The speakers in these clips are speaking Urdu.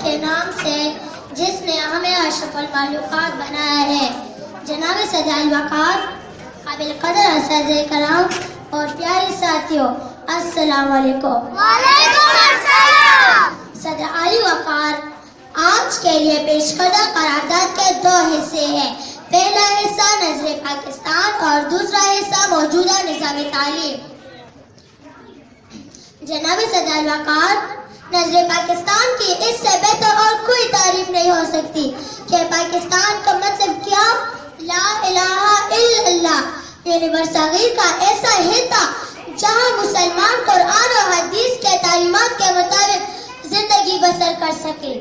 کے نام سے جس نے ہمیں اشرف المخلوقات بنایا ہے، جناب صدر الوقار، قابل قدر اساتذہ کرام اور پیارے ساتھیوں، السلام علیکم۔ وعلیکم السلام۔ صدر علی وقار آج کے لیے پیش کردہ قرارداد کے دو حصے ہیں۔ پہلا حصہ نظر پاکستان اور دوسرا حصہ موجودہ نظام تعلیم۔ جناب صدر الوقار، نظر پاکستان کی اس سے بہتر اور کوئی تعریف نہیں ہو سکتی کہ پاکستان کا مطلب کیا؟ لا الہ الا اللہ، یونیورس صغیر کا ایسا خطہ جہاں مسلمان قرآن اور حدیث کے تعلیمات کے مطابق زندگی بسر کر سکے۔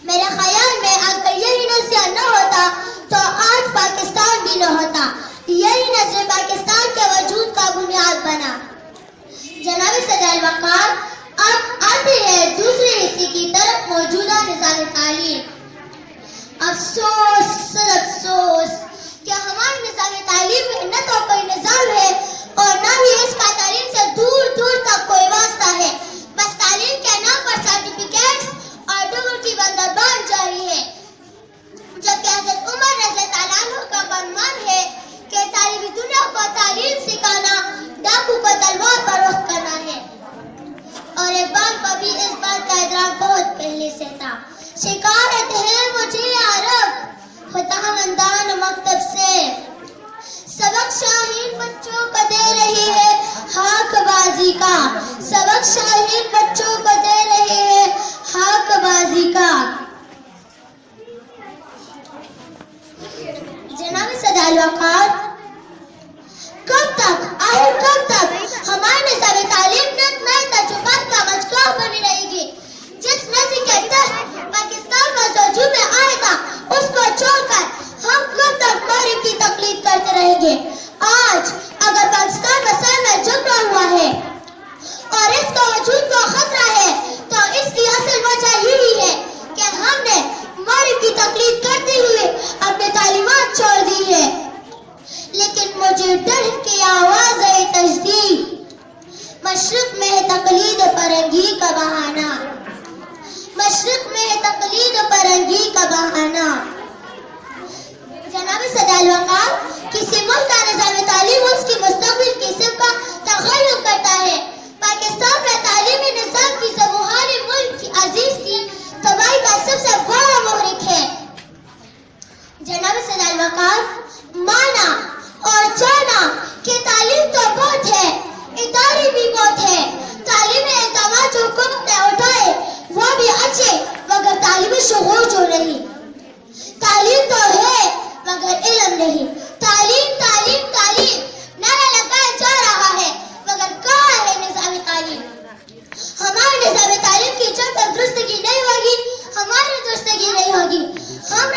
میرے خیال میں اگر یہی نظریہ نہ ہوتا تو آج پاکستان بھی نہ ہوتا۔ یہی نظر پاکستان کے وجود کا بنیاد بنا۔ جناب صدر الوقار، اب آتے ہیں دوسرے حصے کی طرف، موجودہ نظام تعلیم۔ افسوس، سر افسوس کہ ہمارے نظام تعلیم میں نہ تو کوئی نظام ہے اور نہ ہی اس کا تعلیم سے دور دور تک کوئی واسطہ ہے۔ بس تعلیم کے نام پر سرٹیفکیٹس اور ڈگری کی بندربان جاری ہے، جبکہ حضرت عمر رضی اللہ عنہ کا فرمان ہے کہ تعلیمی دنیا کو تعلیم سکھانا ڈاکو کو تلوار فروخت کرنا ہے، اور اقبال کو بھی اس بات کا ادراک بہت پہلے سے تھا۔ شکایت ہے مجھے عرب خداوندان مکتب سے، سبق شاہین بچوں کو دے رہی ہے حق بازی کا، سبق شاہین بچوں کو دے رہی ہے حق بازی کا۔ جناب صدر الوقار، کب تک آخر کب تک ہمارے نظام تعلیم نئے تجربات کا مجموعہ بنی رہے گی؟ جس نسل کے تحت پاکستان کا وجود میں آئے گا اس کو چھوڑ کر ہم کب تک مغرب کی تقلید کرتے رہیں گے؟ آج اگر پاکستان مسائل میں جھگڑا ہوا ہے اور اس کا وجود کو خطرہ ہے تو اس کی اصل وجہ یہی ہے کہ ہم نے مغرب کی تقلید کرتے ہوئے اپنے تعلیمات چھوڑ دی ہے۔ لیکن مجھے ڈر کی آواز ہے تجدید، مشرق میں ہے تقلید فرنگی کا بہانہ، مشرق میں ہے تقلید فرنگی کا بہانہ۔ جناب صدر الوقار، کسی ملک کا نظام تعلیم اس کی مستقبل قسم کا تخیل کرتا ہے۔ پاکستان میں تعلیمی نظام کی زبحالی ملک کی عزیز کی تباہی کا سب سے بڑا محرک ہے۔ جناب صدر الوقار، مانا اور جانا کہ تعلیم تو بہت ہے، ادارے بھی بہت ہے۔ تعلیمی اقدامات جو حکومت نے اٹھائے وہ بھی اچھے، مگر تعلیمی شعور جو نہیں۔ تعلیم تو ہے مگر علم نہیں۔ تعلیم تعلیم تعلیم نعرہ لگایا جا رہا ہے مگر کہاں ہے نظام تعلیم؟ ہمارے نظام تعلیم کی جب تک درستگی نہیں ہوگی ہماری درستگی نہیں ہوگی۔ ہم